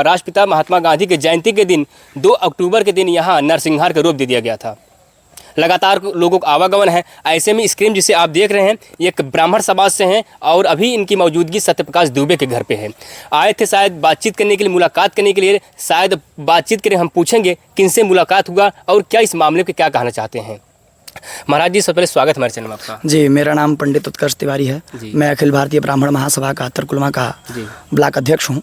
राष्ट्रपिता महात्मा गांधी की जयंती के दिन 2 अक्टूबर के दिन यहाँ नरसंहार का रूप दे दिया गया था। लगातार लोगों का आवागमन है। ऐसे में स्क्रीन जिसे आप देख रहे हैं ये एक ब्राह्मण समाज से हैं और अभी इनकी मौजूदगी सत्यप्रकाश दुबे के घर पे है। आए थे शायद बातचीत करने के लिए, मुलाकात करने के लिए। शायद बातचीत करें, हम पूछेंगे किनसे मुलाकात हुआ और क्या इस मामले पे क्या कहना चाहते हैं। महाराज जी, सबसे पहले स्वागत हमारे चैनल में आपका। जी, मेरा नाम पंडित उत्कर्ष तिवारी है। मैं अखिल भारतीय ब्राह्मण महासभा का तरकुलमा का ब्लॉक अध्यक्ष हूँ।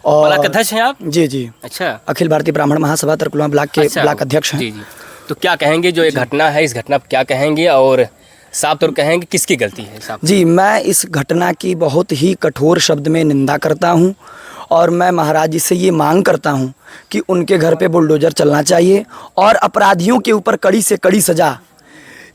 और ब्लॉक अध्यक्ष हैं आप? जी जी। अच्छा, अखिल भारतीय ब्राह्मण महासभा तरकुलमा ब्लॉक के ब्लॉक अध्यक्ष हैं। जी जी। तो क्या कहेंगे जो ये घटना है, इस घटना पर क्या कहेंगे और साफ तौर कहेंगे किसकी गलती है? साफ जी, मैं इस घटना की बहुत ही कठोर शब्द में निंदा करता हूँ और मैं महाराज जी से ये मांग करता हूँ कि उनके घर पे बुलडोजर चलना चाहिए और अपराधियों के ऊपर कड़ी से कड़ी सज़ा,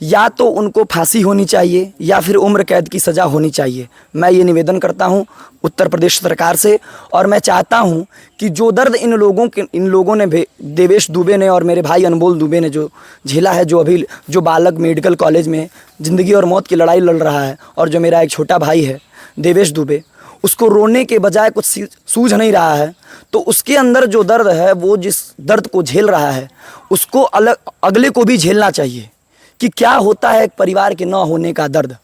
या तो उनको फांसी होनी चाहिए या फिर उम्र कैद की सज़ा होनी चाहिए। मैं ये निवेदन करता हूँ उत्तर प्रदेश सरकार से और मैं चाहता हूँ कि जो दर्द इन लोगों ने देवेश दुबे ने और मेरे भाई अनमोल दुबे ने जो झेला है, जो बालक मेडिकल कॉलेज में ज़िंदगी और मौत की लड़ाई लड़ रहा है, और जो मेरा एक छोटा भाई है देवेश दुबे, उसको रोने के बजाय कुछ सूझ नहीं रहा है, तो उसके अंदर जो दर्द है, वो जिस दर्द को झेल रहा है उसको अगले को भी झेलना चाहिए कि क्या होता है एक परिवार के न होने का दर्द।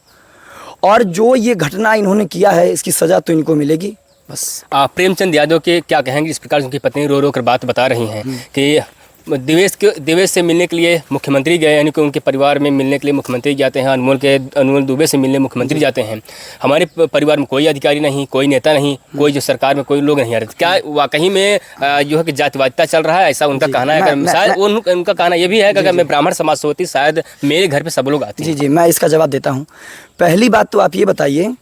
और जो ये घटना इन्होंने किया है इसकी सज़ा तो इनको मिलेगी। बस प्रेमचंद यादव के क्या कहेंगे? इस प्रकार उनकी पत्नी रो रो कर बात बता रही हैं कि देवेश से मिलने के लिए मुख्यमंत्री गए, यानी कि उनके परिवार में मिलने के लिए मुख्यमंत्री जाते हैं। अनमोल दुबे से मिलने मुख्यमंत्री जाते हैं। हमारे परिवार में कोई अधिकारी नहीं, कोई नेता नहीं, कोई जो सरकार में कोई लोग नहीं आ रहे। क्या वाकई में जो है कि जातिवादिता चल रहा है, ऐसा उनका कहना है? शायद उनका कहना यह भी है कि अगर मैं ब्राह्मण समाज से होती शायद मेरे घर पर सब लोग आते। जी जी, मैं इसका जवाब देता हूँ। पहली बात तो आप ये बताइए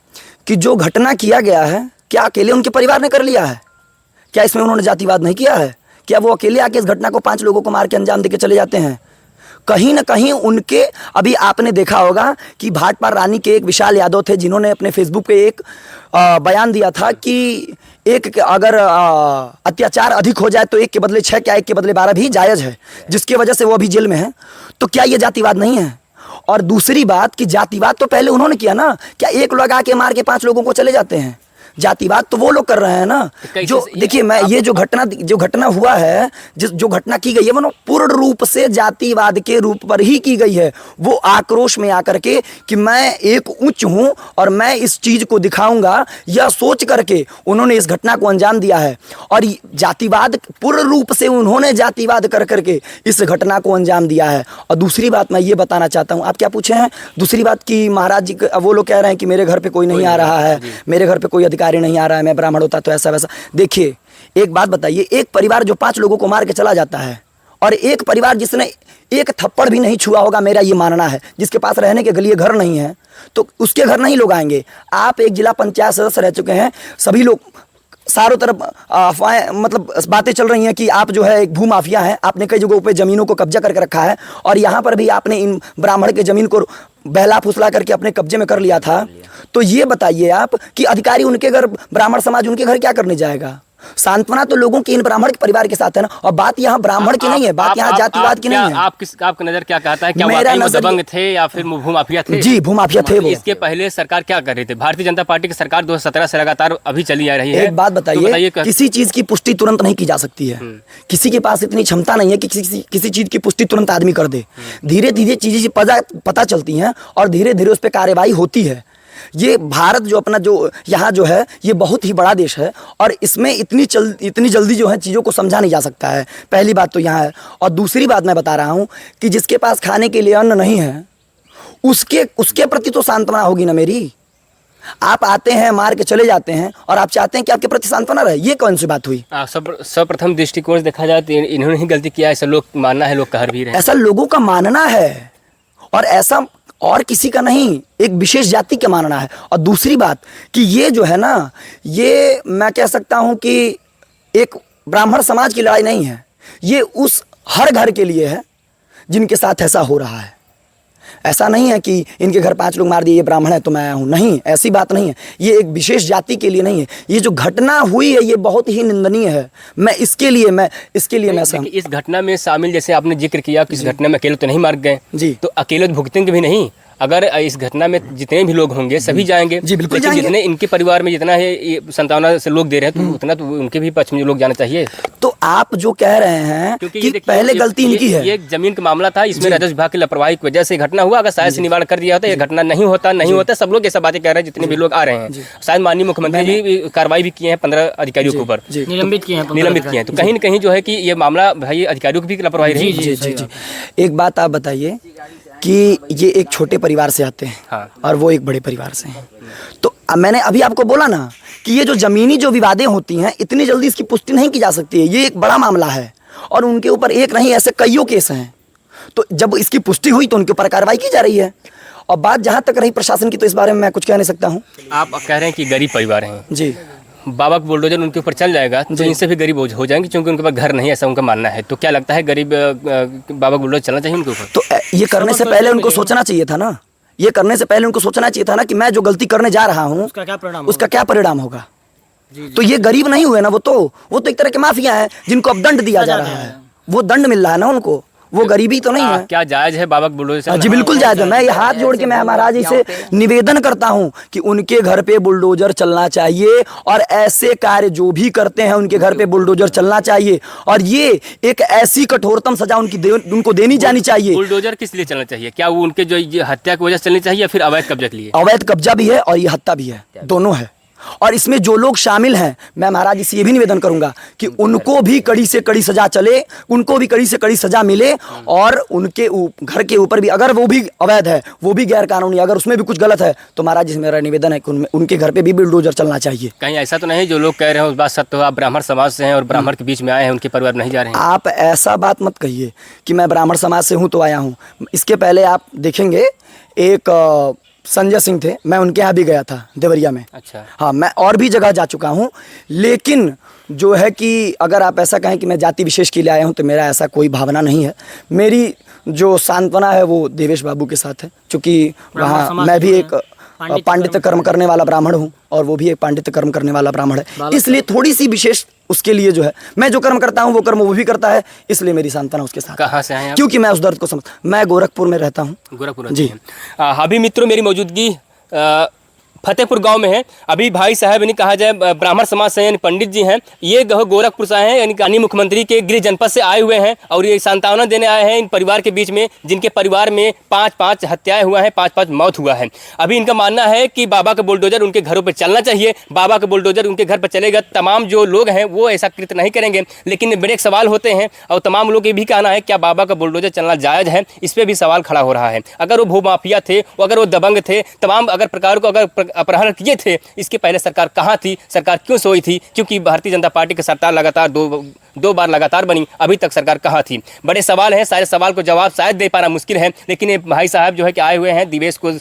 कि जो घटना किया गया है क्या अकेले उनके परिवार ने कर लिया है? क्या इसमें उन्होंने जातिवाद नहीं किया है? क्या वो अकेले आके इस घटना को 5 लोगों को मार के अंजाम देके चले जाते हैं? कहीं ना कहीं उनके, अभी आपने देखा होगा कि भाटपाल रानी के एक विशाल यादव थे जिन्होंने अपने फेसबुक पे एक बयान दिया था कि एक अगर अत्याचार अधिक हो जाए तो 1 के बदले 6 क्या 1 के बदले 12 भी जायज़ है, जिसकी वजह से वो अभी जेल में है। तो क्या ये जातिवाद नहीं है? और दूसरी बात कि जातिवाद तो पहले उन्होंने किया ना। क्या एक लोग आके मार के 5 लोगों को चले जाते हैं? जातिवाद तो वो लोग कर रहे हैं ना। जो देखिए, मैं ये जो घटना हुआ है, जो घटना की गई है, वो पूर्ण रूप से जातिवाद के रूप पर ही की गई है। वो आक्रोश में आकर के कि मैं एक उच्च हूं और मैं इस चीज को दिखाऊंगा, यह सोच करके उन्होंने इस घटना को अंजाम दिया है। और जातिवाद, पूर्ण रूप से उन्होंने जातिवाद कर करके इस घटना को अंजाम दिया है। और दूसरी बात मैं ये बताना चाहता हूँ, आप क्या पूछे हैं? दूसरी बात कि महाराज जी, वो लोग कह रहे हैं कि मेरे घर पे कोई नहीं आ रहा है, मेरे घर पे कोई अधिकारी नहीं आ रहा है, मैं ब्राह्मण होता तो ऐसा वैसा। देखिए, एक बात बताइए, एक परिवार जो 5 लोगों को मार के चला जाता है और एक परिवार जिसने एक थप्पड़ भी नहीं छुआ होगा, मेरा ये मानना है, जिसके पास रहने के लिए घर नहीं है, तो उसके घर नहीं लोग आएंगे। आप एक जिला पंचायत सदस्य रह चुके हैं, सभी लोग चारों तरफ अफवाहें, मतलब बातें चल रही हैं कि आप जो है एक भूमाफिया हैं, आपने कई जगहों पे ज़मीनों को कब्जा करके रखा है और यहाँ पर भी आपने इन ब्राह्मण के ज़मीन को बहला फुसला करके अपने कब्जे में कर लिया था। तो ये बताइए आप कि अधिकारी उनके घर, ब्राह्मण समाज उनके घर क्या करने जाएगा? सांत्वना तो लोगों की इन ब्राह्मण के परिवार के साथ है ना। और बात यहाँ ब्राह्मण की नहीं है, बात यहाँ जातिवाद की नहीं है। आपकी नजर क्या कहता है? क्या वाकई वो दबंग थे या फिर भूमाफिया थे? जी, भूमाफिया थे वो। इसके पहले सरकार क्या कर रही थी? भारतीय जनता पार्टी की सरकार 2017 से लगातार अभी चली आ रही है। एक बात बताइए, किसी चीज की पुष्टि तुरंत नहीं की जा सकती है। किसी के पास इतनी क्षमता नहीं है कि किसी चीज की पुष्टि तुरंत आदमी कर दे। धीरे धीरे चीजें पता चलती हैं और धीरे धीरे उस पर कार्रवाई होती है। ये भारत जो अपना जो यहाँ जो है, ये बहुत ही बड़ा देश है और इसमें इतनी जल्दी जो है चीज़ों को समझा नहीं जा सकता है। पहली बात तो यहाँ है। और दूसरी बात मैं बता रहा हूँ कि जिसके पास खाने के लिए अन्न नहीं है, उसके प्रति तो सांत्वना होगी ना मेरी। आप आते हैं, मार के चले जाते हैं और आप चाहते हैं कि आपके प्रति सांत्वना रहे, ये कौन सी बात हुई? सर्वप्रथम दृष्टिकोण से देखा जाए तो इन्होंने ही गलती किया, ऐसा लोग मानना है, लोग कह भी रहे हैं। ऐसा लोगों का मानना है और ऐसा और किसी का नहीं, एक विशेष जाति का मानना है। और दूसरी बात कि ये जो है ना, ये मैं कह सकता हूँ कि एक ब्राह्मण समाज की लड़ाई नहीं है, ये उस हर घर के लिए है जिनके साथ ऐसा हो रहा है। ऐसा नहीं है कि इनके घर 5 लोग मार दिए, ये ब्राह्मण है तो मैं आया हूँ, नहीं, ऐसी बात नहीं है। ये एक विशेष जाति के लिए नहीं है। ये जो घटना हुई है ये बहुत ही निंदनीय है। मैं इसके लिए मैं इस घटना में शामिल, जैसे आपने जिक्र किया कि इस घटना में अकेले तो नहीं मार गए जी, तो अकेले तो भुगतेंगे भी नहीं। अगर इस घटना में जितने भी लोग होंगे सभी जाएंगे। जी, बिल्कुल लेकिन जाएंगे। जितने इनके परिवार में जितना है ये संतावना से लोग दे रहे हैं तो उतना तो उनके भी पक्ष में लोग जाना चाहिए। तो आप जो कह रहे हैं क्योंकि कि ये देखिए, पहले गलती इनकी है। ये एक जमीन का मामला था, इसमें राजस्व विभाग की लापरवाही की वजह से घटना हुआ। अगर शायद से निवारण कर दिया होता ये घटना नहीं होता। सब लोग ऐसा बातें कह रहे हैं जितने भी लोग आ रहे हैं। शायद माननीय मुख्यमंत्री जी भी कार्रवाई भी किए हैं 15 अधिकारियों के ऊपर, निलंबित किए हैं। तो कहीं न कहीं जो है कि ये मामला भाई अधिकारियों की भी लापरवाही रही। जी। एक बात आप बताइए कि ये एक छोटे परिवार से आते हैं हाँ। और वो एक बड़े परिवार से हैं। तो मैंने अभी आपको बोला ना कि ये जो जमीनी जो विवादें होती हैं इतनी जल्दी इसकी पुष्टि नहीं की जा सकती है। ये एक बड़ा मामला है और उनके ऊपर एक नहीं ऐसे कईयों केस हैं। तो जब इसकी पुष्टि हुई तो उनके ऊपर कार्रवाई की जा रही है। और बात जहाँ तक रही प्रशासन की तो इस बारे में मैं कुछ कह नहीं सकता हूँ। आप कह रहे हैं कि गरीब परिवार हैं जी, बाबा का बुलडोजर उनके ऊपर चल जाएगा तो इनसे भी गरीब हो जाएंगे क्योंकि उनके पास घर नहीं, ऐसा उनका मानना है। तो क्या लगता है गरीब बाबा का बुलडोजर चलना चाहिए उनके ऊपर? तो ये करने से पहले उनको सोचना चाहिए था ना। ये करने से पहले उनको सोचना चाहिए था ना कि मैं जो गलती करने जा रहा हूँ उसका क्या परिणाम होगा। तो ये गरीब नहीं हुए ना, वो तो एक तरह के माफिया हैं जिनको अब दंड दिया जा रहा है। वो दंड मिल रहा है ना उनको, वो गरीबी तो नहीं है। क्या जायज है बाबा का बुलडोजर? जी बिल्कुल जायज है। मैं ये हाथ जोड़ के मैं महाराज जी से निवेदन करता हूँ कि उनके घर पे बुलडोजर चलना चाहिए और ऐसे कार्य जो भी करते हैं उनके घर पे बुलडोजर चलना चाहिए और ये एक ऐसी कठोरतम सजा उनको देनी जानी चाहिए। बुलडोजर किस लिए चलना चाहिए? क्या वो उनके जो ये हत्या की वजह से चलनी चाहिए या फिर अवैध कब्जा के लिए? अवैध कब्जा भी है और ये हत्या भी है, दोनों है। और इसमें जो लोग शामिल हैं मैं महाराज जी से ये भी निवेदन करूंगा कि उनको भी कड़ी से कड़ी सजा चले, उनको भी कड़ी से कड़ी सजा मिले और उनके घर के ऊपर भी अगर वो भी अवैध है, वो भी गैर कानूनी, अगर उसमें भी कुछ गलत है तो महाराज जी से मेरा निवेदन है कि उनके घर पे भी बुलडोजर चलना चाहिए। कहीं ऐसा तो नहीं जो लोग कह रहे हैं उस बात सत्य हो? आप ब्राह्मण समाज से हैं और ब्राह्मण के बीच में आए हैं, उनके परिवार नहीं जा रहे हैं। आप ऐसा बात मत कहिए कि मैं ब्राह्मण समाज से हूँ तो आया हूँ। इसके पहले आप देखेंगे एक संजय सिंह थे, मैं उनके यहाँ भी गया था देवरिया में। अच्छा। हाँ, मैं और भी जगह जा चुका हूँ। लेकिन जो है कि अगर आप ऐसा कहें कि मैं जाति विशेष के लिए आया हूँ तो मेरा ऐसा कोई भावना नहीं है। मेरी जो सांत्वना है वो देवेश बाबू के साथ है, क्योंकि वहाँ मैं भी एक पांडित्य कर्म करने वाला ब्राह्मण हूँ और वो भी एक पांडित्य कर्म करने वाला ब्राह्मण है। इसलिए थोड़ी सी विशेष उसके लिए जो है मैं जो कर्म करता हूँ वो कर्म वो भी करता है, इसलिए मेरी सांत्वना उसके साथ। कहाँ से आए आप? क्योंकि मैं उस दर्द को समझ, मैं गोरखपुर में रहता हूँ। गोरखपुर जी। अभी मित्रों मेरी मौजूदगी फतेहपुर गांव में है। अभी भाई साहब यानी कहा जाए ब्राह्मण समाज से यानी पंडित जी हैं, ये गोरखपुर से आए हैं, यानी माननीय मुख्यमंत्री के गृह जनपद से आए हुए हैं और ये सांत्वना देने आए हैं इन परिवार के बीच में जिनके परिवार में 5-5 हत्याएं हुआ है, 5-5 मौत हुआ है। अभी इनका मानना है कि बाबा का बुलडोजर उनके घरों पर चलना चाहिए। बाबा का बुलडोजर उनके घर पर चलेगा, तमाम जो लोग हैं वो ऐसा कृत्य नहीं करेंगे। लेकिन बड़े सवाल होते हैं और तमाम लोग ये भी कहना है क्या बाबा का बुलडोजर चलना जायज़ है? इस पर भी सवाल खड़ा हो रहा है। अगर वो भूमाफिया थे, अगर वो दबंग थे, तमाम अगर प्रकार को अगर अपहरण किए थे, इसके पहले सरकार कहाँ थी? सरकार क्यों सोई थी? क्योंकि भारतीय जनता पार्टी की सरकार लगातार दो बार लगातार बनी, अभी तक सरकार कहाँ थी? बड़े सवाल हैं, सारे सवाल को जवाब शायद दे पाना मुश्किल है। लेकिन ये भाई साहब जो है कि आए हुए हैं दिवेश को,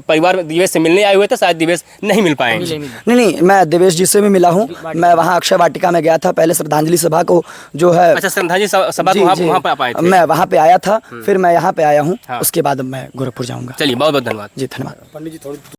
परिवार दिवेश से मिलने आए हुए थे, शायद दिवेश नहीं मिल पाए। नहीं, मैं देवेश जी से भी मिला हूँ। मैं वहाँ अक्षय वाटिका में गया था, पहले श्रद्धांजलि सभा को जो है। अच्छा, श्रद्धांजलि सभा वहाँ पे आप आए थे? मैं वहाँ पे आया था, फिर मैं यहाँ पे आया हूँ। उसके बाद अब मैं गोरखपुर जाऊँगा। चलिए, बहुत बहुत धन्यवाद जी। धन्यवाद।